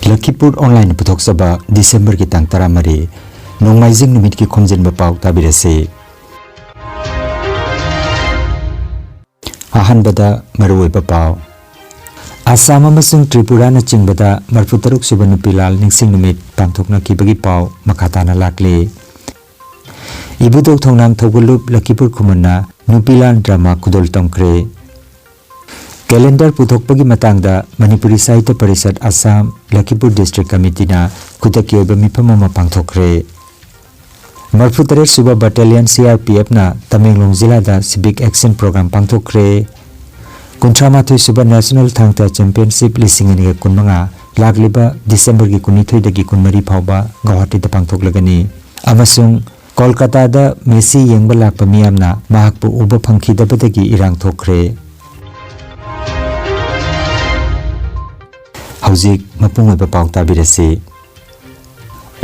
Lakhipur Online puthok saba December ki tang taramari nongmaijing numit ki khomjinba pau tabirase ahanbada maruiba pau Assam amasung Tripura na chingbada marfutaruk suba Nupilan ningsing numit pangthokna kibagi pau makhatana lakle ibudok thongnam thogulup Lakhipur khumana Nupilan drama kudol tongkre Calendar puthokpagi matangda Manipuri Sahitya Parishad Assam Lakhipur District Committee na khudaki oiba mifam ama pangthokre Marfutare Suba Battalion CRPF na Tamenglong Jilla da Civic Action Program pangthokre Kuntramathoi Suba National Thangta Championship lisingani kunmanga lagliba December ki kunithoi dagi kunmari phawba Guwahati da pangthoklagani amasung Kolkata da Messi yengba lakpa miyamna mahakpu uba phangkhidabadagi irang thokre Hauzik mapung oiba pau tabirase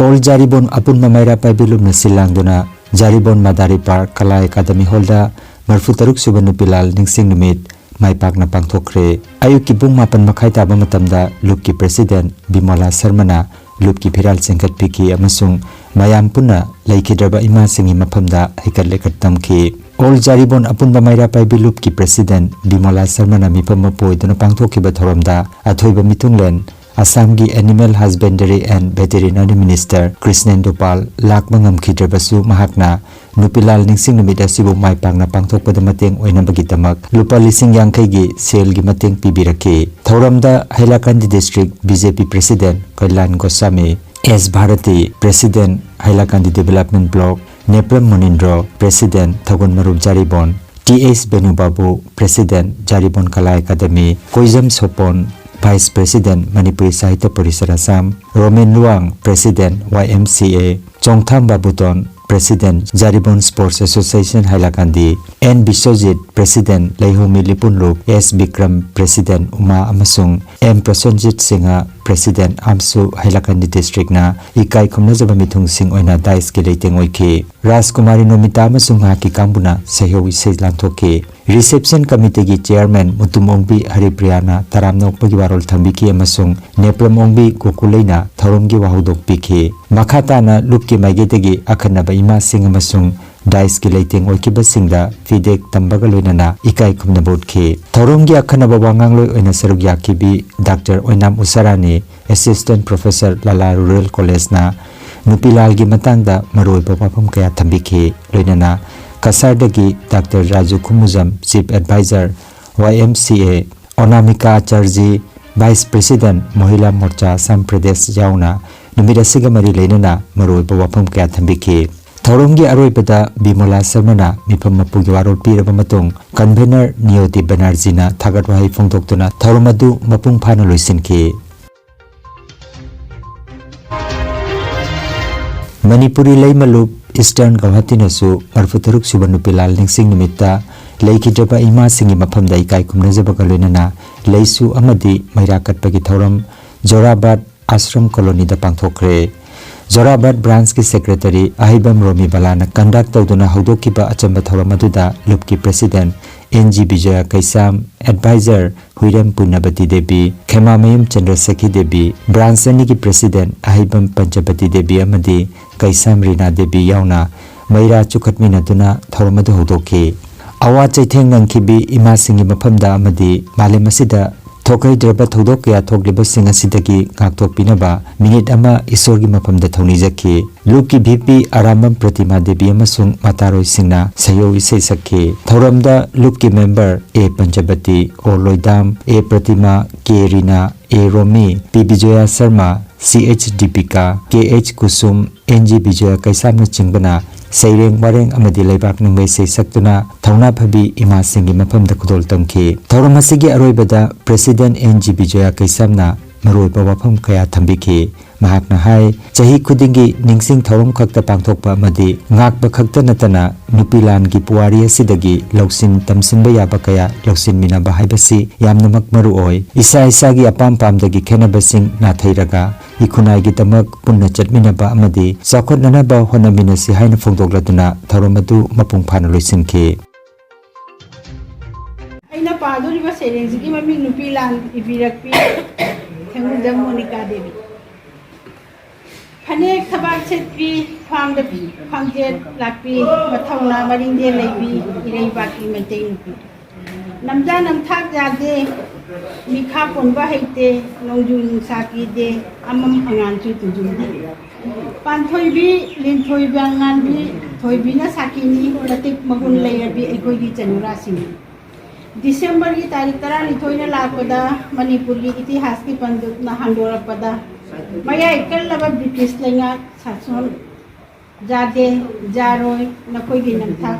All Jaribon apun mamaira paibilum na silangduna Jaribon Madari Park Kala Academy Hall da marfutaruk suba Nupilal ningsing numit maipak na pangthokre ayuki bung mapan makhai taba matamda lupki president Bimala Sarmana lupki phiral chengkat piki amasung mayam punna laikhidraba ima singi maphamda haikat lekat tamki All Jaribon apun mamaira paibilum ki president Bimala Sarmana mifam mapoi duna pangthokiba thoramda athoiba mitunglen Assam gi Animal Husbandry and Veterinary Minister Krishnendu Pal lakmangam khidrabasu mahakna Nupilal ningsing numit asibu maipangna pangthokpada mateng oinabagi tamak lupa lising yangkai gi sel gi mateng pibirake thoramda Hailakandi District BJP President Kailan Goswami S Bharati President Hailakandi Development Block Nepram Munindro President Thagun Marup Jaribon TS Benubabu President Jaribon Kala Academy Koizam Sopon Vice President Manipuri Sahitya Parishad Assam Romen Luang President YMCA Chongtham Babuton President Jaribon Sports Association Hailakandi N Biswajit President Laihumi Lipunlup S Bikram President Uma amasung M Prasanjit Singha President Amsu Hailakandi District na ikai khomnajaba mithung sing oina dais ki leiteng oiki Rajkumari Nomita amasung haki kambuna sehyo isei lanthoki Reception Committee ki Chairman Mutumongbi Haripriyana taramnokpagi warol thambiki amasung Nepram Ongbi Gokulaina thoromgi wahudok piki Makhatana lupki maigedagi akhanaba ima sing amasung Dais ki leiteng oikiba singda feedback tambaga loinana ikai khumna bodki thoromgi akhanaba wangangloi oina saruk yakibi Dr. Oinam Usarani Assistant Professor Lala Rural College na Nupilal gi matangda maroiba wafam kaya thambiki loinana Kasardagi Dr. Raju Khumujam Chief Advisor YMCA Onamika Acharji Vice President Mohila Morcha Assam Pradesh yauna numida sigamari leinana maroiba wafam kaya thambiki Thoromgi aroibada Bimala Sarmana mifam mapugi warol piraba matung Convener Niyoti Banerjee na thagat wahai phongdoktuna thoromadu mapung phana loisinki Manipuri Laimalup Eastern Guwahati nasu marfutaruk suba Nupilal ningsing numitta leikidraba ima singi maphamda ikai khumnajabaga loinana leisu amadi mairakatpagi thoram Jorabad Ashram Colony da pangthokre Jorabad Branch ki Secretary Ahibam Romi Balana conduct tawduna haudokiba achamba thoramaduda lupki President NG Vijaya Kaisam Advisor Huiram Punabati Devi Khemamayam Chandrasekhi Devi Branch ani ki President Ahibam Panchabati Devi amadi Kaisam Rina Devi yauna maira chukhatminaduna thoramadu haudoki awa chaitheng nangkhibi ima singi maphamda amadi malemasida Thokai draba thodok kya thogliba singa sidagi ngaktok pinaba minute ama isorgi maphamda thoni jakhi lupki VP Aramam Pratima Devi amasung mataroi singna sayo isei sakhi thoramda lupki member A Panchabati O Loidam A Pratima K Rina A Romi P Vijaya Sharma CH Deepika KH Kusum NG Vijaya Kaisamna chingbana Saireng Wareng amadi laibak ningbai sei saktuna thauna phabi ima singi maphamda kudol tamki thoramasigi aroibada President NG Vijaya Kaisamna maroiba wafam kaya thambiki mahakna hai chahi khudingi ningsing thorom khakta pangthokpa amadi ngakba khakta natana Nupilan gi puwari asidagi loksin tamsinba yaba kaya loksin minaba haibasi yamnamak maru oi isa isa gi apam pamdagi khenabasing nathairaga ikhunai gi tamak punna chatminaba amadi chakhotnanaba honaminasi haina phongdokladuna thoromadu mapung phana loisinki aina paduriba serengsi gi mami Nupilan ibirakpi Khangudam Monica Devi फनेक थबाक सेटपी फांग फांगजेट लापी मथौना मरिंदे लेपी इरेबाकी Meitei नुपी नमजा नमथाक जादे मिखा पोनबा हैते नोंजु नुंसा कीदे अमम अंगानसु तुजुदे पानथोइबी लिनथोइबी अंगानबी थोइबीना साकीनी मतिक मगुन लेयरबी एकोइगी चनुरासिनी दिसंबर की तारीख 12 लापदा मणिपुर की इतिहास की पंडित न हांडोरपदा मया इकल्लबा British लेंगा सासन जादे जारोय नकोइगी नमथा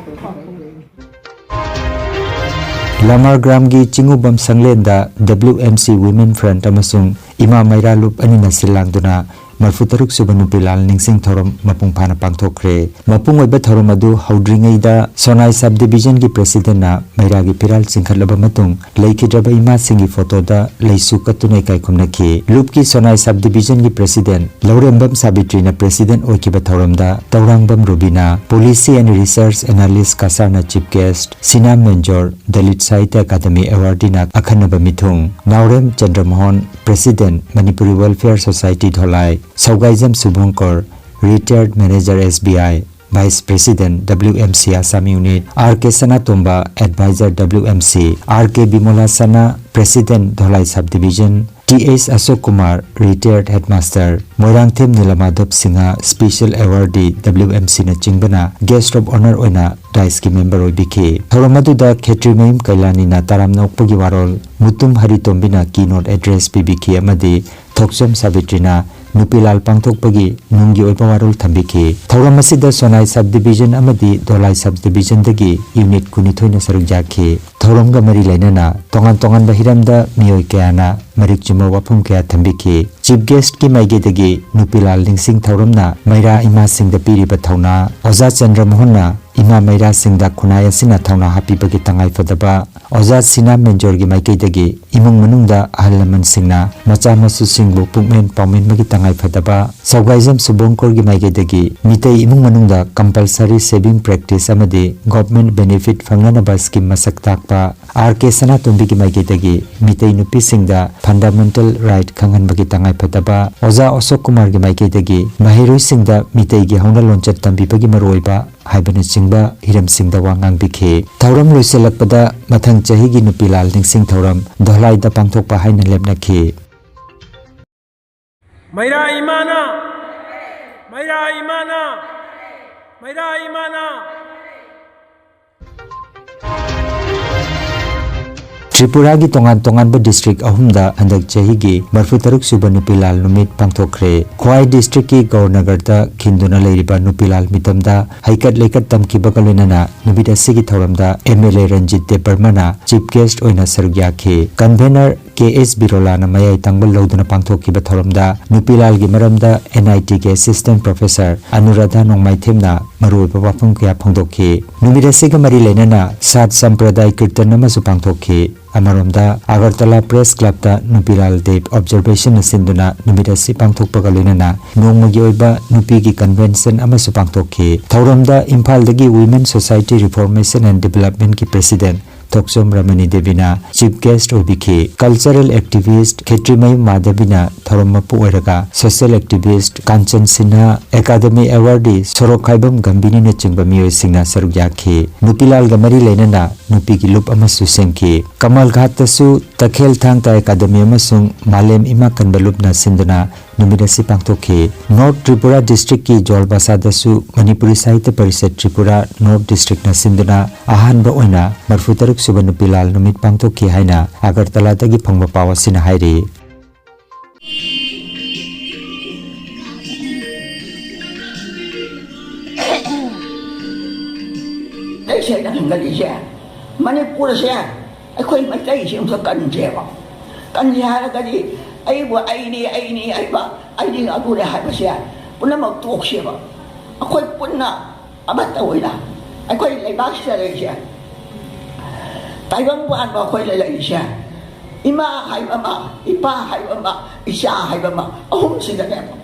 Lamar Gram gi Chingubam Sanglenda WMC Women Front amasung Ima Maira Lup anina silangduna Marfutaruk suba Nupilan Ningsing Thorom mapung phana pangthokre mapung oiba thorom adu haudringai da Sonai Subdivision gi President na Maira gi Piral singkhatlaba matung leikidraba ima singi photo da leisu katunai kai khumnaki Lup ki Sonai Subdivision gi President Laurembam Sabitri na President oikiba thorom da Taurangbam Rubina Policy and Research Analyst Kasarna Chief Guest Sina Menjor Dalit Sahitya Academy Award na akhanaba mithung Naurem Chandramohan President Manipuri Welfare Society Dholai Saugaijam Subhankar, Retired Manager SBI, Vice President WMC Assam Unit, R.K. Sanatomba, Advisor WMC, R.K. Bimola Sana, President Dholai Subdivision, T.S. Ashok Kumar, Retired Headmaster, Moirangthem Nilamadop Singha, Special Awardee WMC na Chingbana, Guest of Honor oina Daiski Member oibiki. Thoromaduda Khetri Maim Kailani na Taram Nokpagi Warol, Mutum Haritombina Keynote Address PBK amadi Thoksom Sabitrina Nupilal Pangthokpagi Nunggi oipa warol thambiki. Thoram asida Sonai Subdivision amadi Dholai Subdivision dagi Unit kunithoina saruk jaki. Thoramga mari lainana tongan tongan bahiramda miyoi kayana marik chuma wapum kaya thambiki. Chief Guest ki maige dagi Nupilal Ningsing Thoramna Maira Ima Singda piriba thauna Oza Chandra Mohonna Ima Maira Singda khunai asina thauna hapibagi tangai fadaba Oza Sina Menjor gi maige dagi imung manungda ahal laman singna macha masu singbu pukmen paumen magi tangai fadaba Saugaijam Subhankar gi maige dagi mitei imung manungda compulsory saving practice amadi government benefit fangnanaba scheme masak takpa R.K. Sanatombi gi maige dagi mitei nupi singda fundamental right khangan bagi tangai fadaba Oza Ashok Kumar gi maige dagi mahiroi singda mitei gi hauna lonchat tambi bagi maroiba haibana chingba hiram singda wangang bikhe thauram loiselakpada mathang chahi gi Nupilal Ningsing Thauram Dholai da pangthokpa haina lepnakhi Maira Imana Maira Imana Maira Imana Tripura gi tongan ba district ahumda handak chahi gi Marfutaruk suba Nupilal numit pangthokre Khwai district ki Gaurnagar da khinduna leiriba Nupilal mitamda haikat leikat tamki bagalunana nubida sigi thoramda MLA Ranjit Debarmana chief guest oina sarugya khe convener KS Birola na mayai tangbal loduna pangthokki ba thoramda Nupilal gi maramda NIT ge assistant professor Anuradha Nongmaithemna maroi ba wafum kya phangdokhi numida siga mari lenana sat sampraday kirtan na su pangthokhi Amaromda Agartala Press Club da Nupilal Dev Observation Sinduna Numidasi Pangthokpaga loinana Nongmagi oiba Nupi gi Convention amasu pangthokhi Thauramda Imphal dagi Women Society Reformation and Development ki President Thoksom Ramani Devina Chief Guest obiki Cultural Activist Khetrimai Madhavina Thaurammapu oiraga Social Activist Kanchan Sinha Academy Awardee Sorokhaibam Gambini na chingba miyoi singna saruk yakhi Nupilal ga mari leinana Nupi gi lup amasu sengki Kamal Ghat tasu Takhel Thangta Academy amasung Malem Ima Kanbalupna Sinduna Numidasi pangthokhi North Tripura District ki Jolbasa dasu Manipuri Sahitya Parishad Tripura North District na Sinduna ahanba oina Marfutaruk suba Nupilal numit pangthokhi haina Agartala dagi phangba pawa sina hairi Manipur se akhoi matai sim so kan jeba kan ya ga di ai bo ai ni ai ba ai ding agu le ha ba se punna ma tok se ba akhoi punna abat oi la akhoi lai ba se le se tai bang wan ba akhoi lai se ima hai ba ma ipa hai ba ma isha hai ba ma ahum si da ba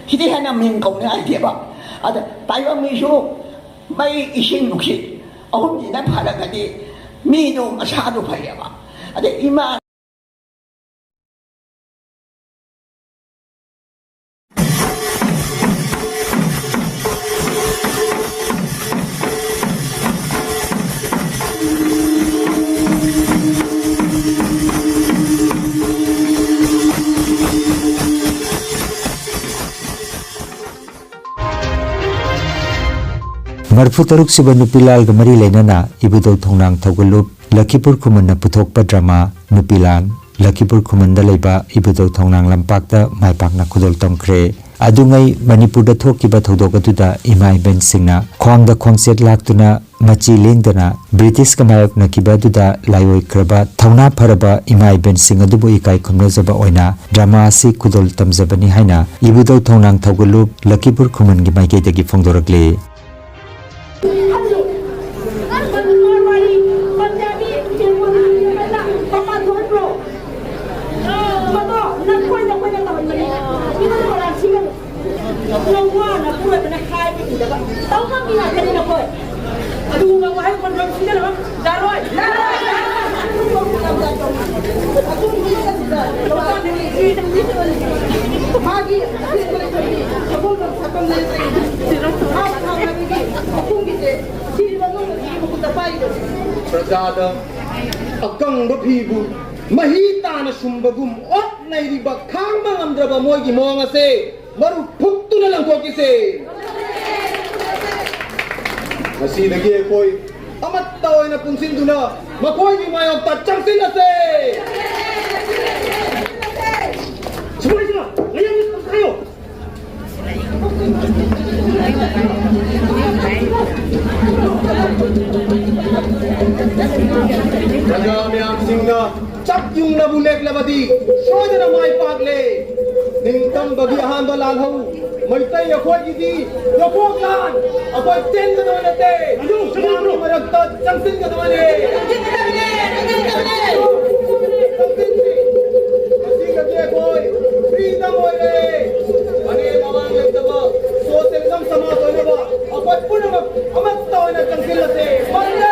hidi hana min kong ne ai de ba ada tai bang mi su mai ising nuk si ahum di na phala ga di mi do asadu phaya ba ade ima Marfu Taruk Suba Nupilal Gamari Lenana Ibudo Tongnang Togulup Lakhipur Khumana Puthokpa Drama Nupilan Lakhipur Khumanda Leba Ibudo Tongnang Lampakta Maipakna Kudol Tomkre Adungai Manipur da thokiba thodokatuda imai ben singna khwangda khwangset laktuna machi lengdana British kamayok nakiba duda laioi kraba thauna pharaba imai ben sing adubu ikai khumnojaba oina drama asi kudol tamjabani haina ibudo thongnang thogulup Lakhipur Khuman gi maike dagi phongdorakle Prajada akang bapibu mahita na sumbagum ot na iriba khang mangamdraba moy gi monga se maru phuktu na lang ko kise asi dagi koi amat taw na punsin duna makoy gi mayok ta changsin na se sumoy sila layang ni kayo Raja Myam Singna chak yung nabulek labati soja na mai pagle ningtam bagi ahan do lal ho mai tay akoy gidi yakok lan akoy ten ka do nate anu sabro maragta changsin ka do ne asi ka je koy freedom hoy re ane bawang legdaba socialism समाज होने बा akoy punama amat taw na changsin late bande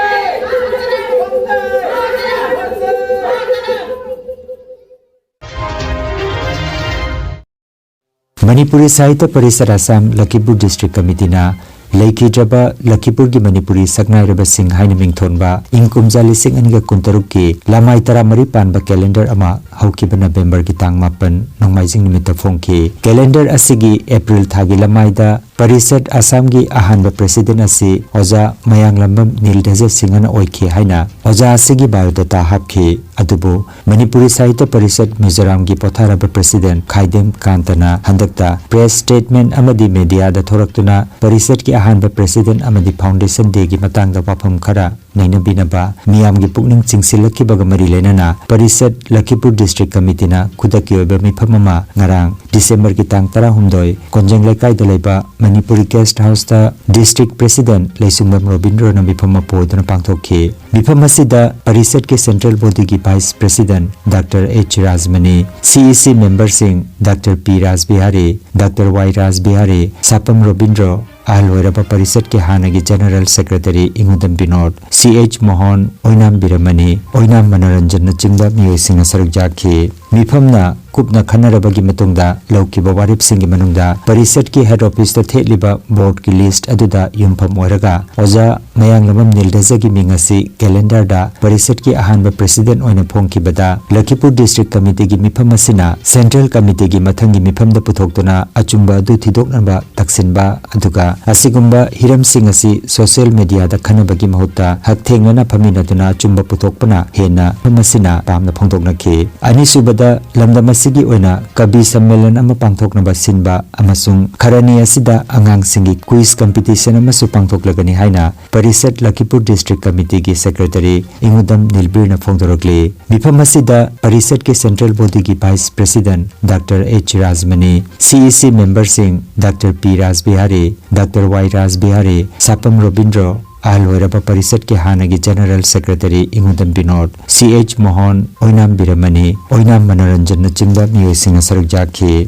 Manipuri Sahitya Parishad Assam Lakhipur District Committee na Laikhidraba Lakhipur gi Manipuri Saknairaba Singh haina mingthonba ingkumja lising aniga kuntaruk ki lamai tara mari panba calendar ama haukiba November ki tang mapan nongmaijing nimita phongki calendar asigi April thagi lamai da Parishad Assam gi ahanba president asi Oja Mayanglambam Nildaja Singhana oikhe haina Oja asigi biodata hapki adubu Manipuri Sahitya Parishad Mizoram gi potharaba president Khaidem Kantana handakta press statement amadi media da thoraktuna Parishad ki ahanba president amadi foundation day gi matangda wafam khara nainabinaba miyam gi pukning chingsilakibaga mari lenana Parishad Lakhipur District Committee na khudaki oiba mifamama ngarang December ki tang 13 konjeng lekai da leba Manipuri Guest House da District President Leisungam Robindro na mifama poduna pangthokhi mifam asida Parishad ke Central Body ki Vice President Dr. H. Rajmani CEC member sing Dr. P. Rajbihari Dr. Y. Rajbihari Sapam Robindro Alwaraba Parishad ke Hanagi General Secretary Ingudam Binod CH Mohan Oinam Biramani Oinam Manaranjan na chingda miyoi singa saruk jakhi mifamna kupna khanarabagi matungda laukiba warip singi manungda Parishad ki head office ta theliba board ki list aduda yumpham oiraga Oja Mayanglamam Nildaja gi mingasi calendar da Parishad ki ahanba president oina phongkibada Lakhipur District Committee gi mifam asina Central Committee gi mathangi mifam da puthoktuna achumba adu thidoknaba taksinba aduga asigumba hiram singasi social media da khanabagi mahutta hakthengna phaminaduna achumba puthokpana hena phamasina pamna phongdoknakhi ani subada lamdam sigi oina kabi sammelan ama pangthoknaba sinba amasung kharani asida angang singi quiz competition ama su pangthoklagani haina Parishad Lakhipur District Committee gi Secretary Ingudam Nilbirna phongdorokle mifam asida Parishad ke Central Body gi Vice President Dr. H. Rajmani CEC member sing Dr. P. Rajbihari Dr. Y. Rajbihari Sapam Robindro Alwaraba Parishad ke Hanagi General Secretary Ingudam Binod CH Mohan Oinam Biramani Oinam Manaranjan na chingda miyoi singa saruk jakhi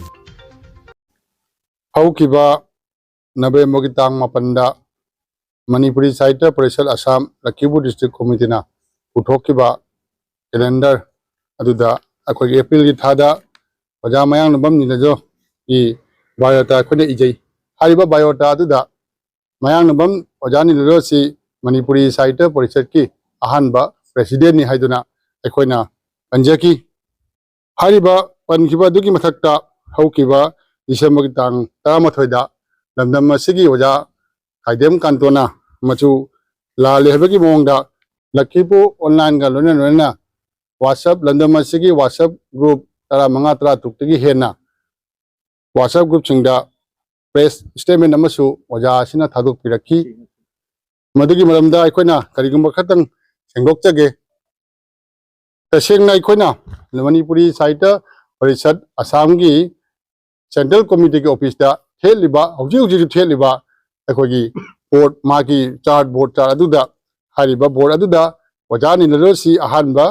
Haukiba November ki tang mapanda Manipuri Sahitya Parishad Assam Lakhipur District Committee na puthokiba calendar aduda akhoi April ki thada Oja Mayanglambam Nildaja ki biodata khone ijai hariba biodata aduda Mayanglambam Oja Nildaja si Manipuri Sahitya Parishad ki ahanba president ni haiduna aikoina anjaki hariba pankiba duki mathakta haukiba December ki tang 13 da lamdam asigi Oja Khaidem Kantona मचु लाले हबकी मोंगदा Lakhipur online का लोना WhatsApp लंदम की WhatsApp group तरा मंगा तरा तुक्तगी हेना WhatsApp group सिंगदा press statement अमसु ओजा सिना थादुक पिरखी मदुगी मरमदा अखोना करिगुम खतंग सेंगोक्चगे तसेंगना अखोना मणिपुरी साहित्य परिषद असम की सेंट्रल कमिटी के ऑफिस दा थेलिबा हौजी हौजी थेलिबा अखोगी बोर्ड मागी चार्ट बोर्ड चार्ट अदुदा हारिबा बोर्ड अदुदा ओजानी नलोसी अहानबा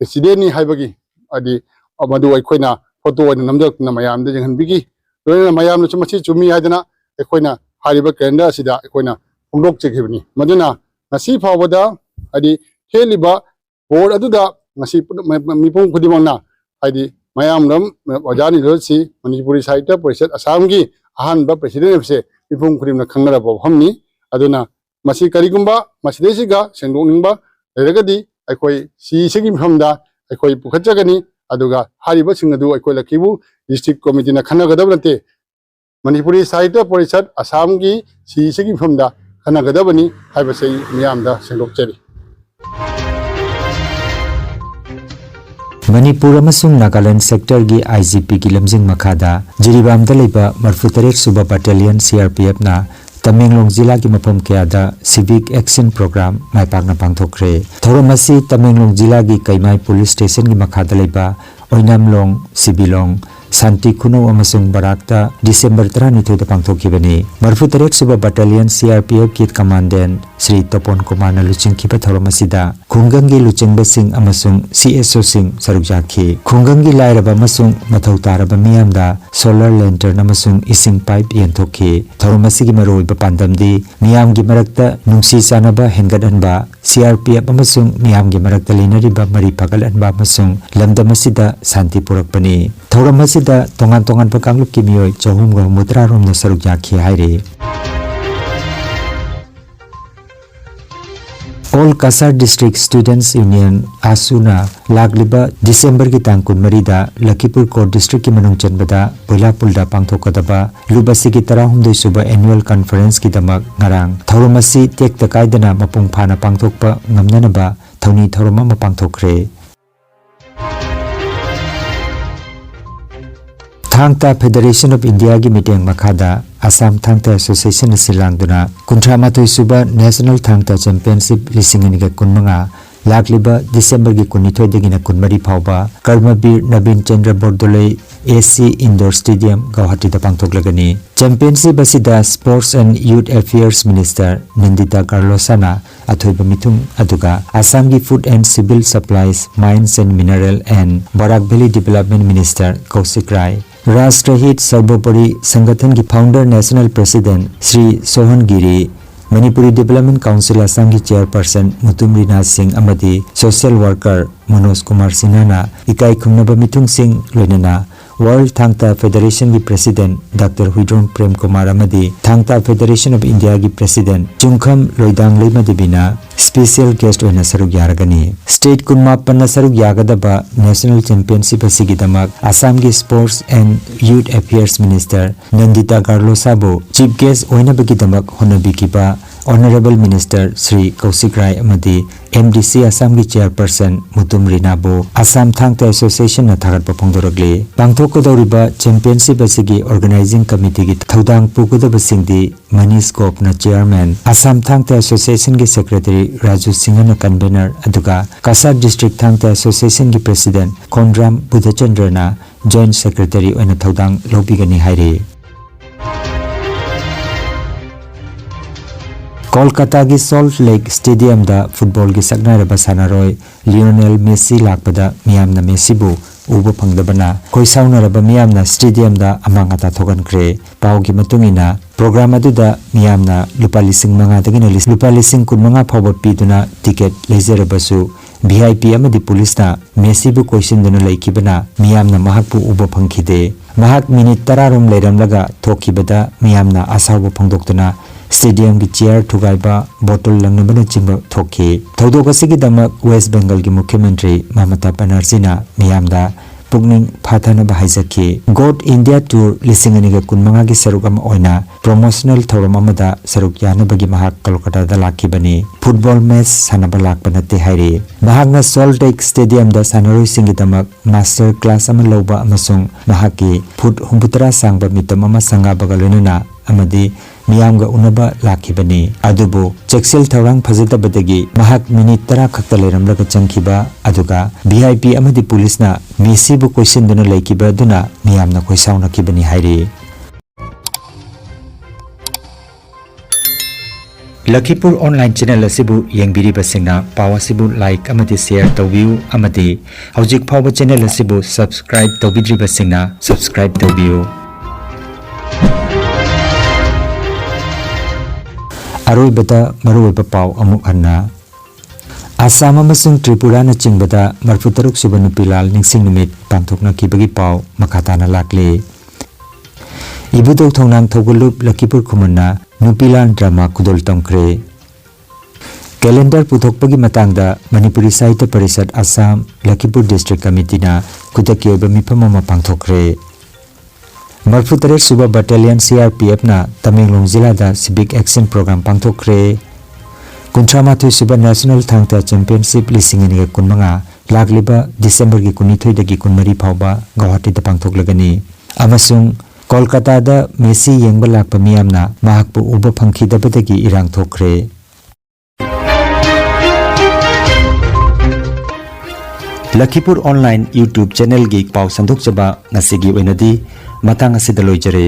प्रेसिडेंट नि हाइबगी अदि मदु अखोना फोटो अन नमदकना मयाम दे जंगनबिगी लोना मयाम नु मछि चुमी हादना अखोना हारिबा कैलेंडर असिदा अखोना फोंदोक चेखिबनी मदुना ngasi फावदा अदि थेलिबा बोर्ड अदुदा ngasi मिपुं खुदिमंगना हाइदि मयाम नम ओजानी नलोसी मणिपुरी साहित्य परिषद असम की अहानबा प्रेसिडेंट से मिपुं खुदिमना खंगरबो हमनी अदुना मसी करिगुंबा मसिदेसिगा सेंदोनिंबा लेरगदी अखोई सीसिगी मफमदा अखोई पुखचगनी अदुगा हारिबा सिंगदु अखोई लखीबु डिस्ट्रिक्ट कमिटी ना खनगदब नते मणिपुरी साहित्य परिषद असम की सीसिगी मफमदा खनगदबनी हाइबसै मियामदा सेंदोकचरी मणिपुर अमसुंग नागालैंड सेक्टर की IGP की लमजिंग मखादा जिरीबामदा लेबा मरफुतरेक सुबा बटालियन CRPF ना तमेंगलोंग जिला की मफम कयादा सिविक एक्शन प्रोग्राम माइपाकना पांगथोखरे थौरमसी तमेंगलोंग जिला की कैमाई पुलिस स्टेशन की मखादा लेबा ओइनामलोंग सिबिलोंग शांति खुनो अमसुंग बराकता दिसंबर 12 पांगथोखिबनी मरफुतरेक सुबा बटालियन CRPF की कमांडेंट श्री तोपन कुमार ना लुचिंगखिबा थौरमसीदा खुंगंगी लुचिंगबसिंग अमसुंग CSO सिंग सरुजाखी खुंगंगी लायरबा अमसुंग मथौ तारबा मियामदा सोलर लैंटर्न अमसुंग इसिंग पाइप यंथोखी थौरमसीगी मरोइबा पांदमदी मियामगी मरक्ता नुंसी चानबा हेंगदनबा CRPF अमसुंग मियामगी मरक्ता लेनरिबा मरी फगलअनबा अमसुंग लमदमसीदा शांति पुरकपनी थौरमसीदा तोंगान तोंगान कांगलुप की मियोय 453 रोमना सरुजाखी हाइरे All Kasar District Students Union Asuna Lagliba December की तांग कुनमरीदा लखीपुर कोट डिस्ट्रिक्ट की मनुंग चनबदा पोइला पुलदा पांगथोकदबा लुबसी की 13 सुबा एनुअल कॉन्फ्रेंस की दमक ngarang थौरमसी टेक तकाइदना मपुंग फाना पांगथोकपा ngamnanaba थौनी थौरमा म पांगथोखरे थांगता फेडरेशन ऑफ इंडिया की मीटिंग मखादा असम थांगता एसोसिएशन सिलांगदुना 53 सुबा नेशनल थांगता चैंपियनशिप लिसिंगनिगा कुनमंगा लाखलिबा दिसंबर की 19 दगिना 23 फावबा कर्मवीर नवीन Chandra Bordoloi AC indoor stadium Guwahati दा पांगथोकलगनी चैंपियनशिप असिदा sports and youth affairs minister Nandita कार्लोसाना अथोइबा मिथुंग अदुगा असम की food and civil supplies mines and mineral and Barak valley development minister Kaushik Roy Rashtrahit Sarvopari Sangathan की founder national president Shri Sohan Giri Manipuri development council Assam की चेयरपर्सन मुतुम रीना सिंह अमदी सोशल वर्कर मनोज कुमार सिन्हा इकाई खुमनबा मिथुंग सिंह लोइनना वर्ल्ड थांगता फेडरेशन की प्रेसिडेंट डॉक्टर हुइड्रोन प्रेम कुमार अमदी थांगता फेडरेशन ऑफ इंडिया की प्रेसिडेंट चुंखम लोइदांग लेमदेबिना स्पेशल गेस्ट होना सरुक यारगनी स्टेट कुनमापन सरुक यागदबा नेशनल चैंपियनशिप असिगिदमक असम की sports and youth affairs minister Nandita गार्लोसाबो चीफ गेस्ट होइनबगिदमक होनबिकिबा ऑनरेबल मिनिस्टर श्री कौशिक राय अमदी MDC असम की चेयरपर्सन मुतुम रीनाबो असम थांगता एसोसिएशन न थागत फोंदोरगले पांगथोकदौरिबा चैंपियनशिप असिगी ऑर्गेनाइजिंग कमिटी की थौदांग पुगदबसिंगदी मनीष गोप न चेयरमैन असम थांगता एसोसिएशन की सेक्रेटरी राजू सिंह न convener अदुगा Kasar district Thangta association की प्रेसिडेंट कोनराम बुद्धचंद्र न जॉइंट सेक्रेटरी ओइना थौदांग लौबिगनी हाइरे कोलकाता की सॉल्ट लेक स्टेडियम दा फुटबॉल की सकनारबा सानारोय लियोनेल मेसी लाकपदा मियामना मेसीबु उबो फंगदबना कोइसाउनरबा मियामना स्टेडियम दा अमांगाता थोगनख्रे पाव की मतुंगिना प्रोग्राम अदुदा मियामना लुपा लिसिंग मंगा दगिना लुपा लिसिंग कुनमंगा फावब पीदुना टिकेट लेजरबसु VIP अमदी पुलिसना मेसीबु कोइसिनदुना लैखिबना मियामना महकपु उबो फंखिदे महक मिनिट 10 रोम लेरमलगा थोखिबदा मियामना आसावबो फंगदोक्तुना स्टेडियम की चेयर थुगाइबा बोतल लंगनबना चिंब थोखी थौदोक असिगिदमक वेस्ट बंगाल की मुख्यमंत्री ममता बनर्जी ना मियामदा पुगनिंग फाथानबा हाइजखि गोड इंडिया टूर लिसिंगनिगा कुनमंगा गी सरुक अमा ओइना प्रमोशनल थौरम अमदा सरुक यानबगी महाक कोलकाता लाखिबनी फुटबॉल मैच सानबा लाकबा नते हाइरे महाकना सॉल्ट लेक स्टेडियम दा सानरोइ सिंगिदमक मास्टर क्लास अमा लौबा अमसुंग महाकी फुट 63 सांगबा मितम अमा संगाबगा लोइना अमदी मियामगा उनबा लाखिबनी अदुबो चेक्सेल थौरांग फजदबदगी महाक मिनिट 10 खक्ता लेरमलगा चंखिबा अदुगा वीआईपी अमदी पुलिसना मेसीबु कोइसिनदुना लेकिबा दुना मियामना कोइसाउनखिबनी हाइरे लखीपुर ऑनलाइन चैनल असिबु येंबिरिबसिंगना पाव असिबु लाइक अमदी शेयर तौबियु अमदी हौजिक फावबा चैनल असिबु सब्सक्राइब तौबिद्रिबसिंगना सब्सक्राइब तौबियु अरोइबदा मरुइबा पाव अमुक हन्ना आसाम अमसुंग त्रिपुरा न चिंगबदा मरफुतरुक सुबा नुपिलाल निंगसिंग नुमित पांथोकनाखिबगी पाव मखाताना लाकले इबुदोक थौनांग थौगलुप लखीपुर खुमन्ना नुपिलान ड्रामा खुदोल तंख्रे कैलेंडर पुथोकपगी मतंगदा मणिपुरी साहित्य परिषद आसाम लखीपुर डिस्ट्रिक्ट कमिटीना खुदकी ओइबा मिफम अमा पांथोकरे मरफुतरेट सुबा बटालियन CRPF ना तमेंगलोंग जिला सिविक एक्शन प्रोग्राम पांथोकरे कुंथ्रामाथुई सुबा नेशनल थांगता चैंपियनशिप लिसिंगनिगा कुनमंगा लाकलिबा डिसेंबर की 19 दगी 23 फावबा गुवाहाटी दा पांथोकलगनी अमसुंग कोलकाता दा मेसी येंगबा लाकपा मियामना महाकपु उबा फंखिदबदगी इरांग थोखरे लखीपुर ऑनलाइन यूट्यूब चैनल गी पाव संदोक जबा ngasi gi oinadi matang asida loijare।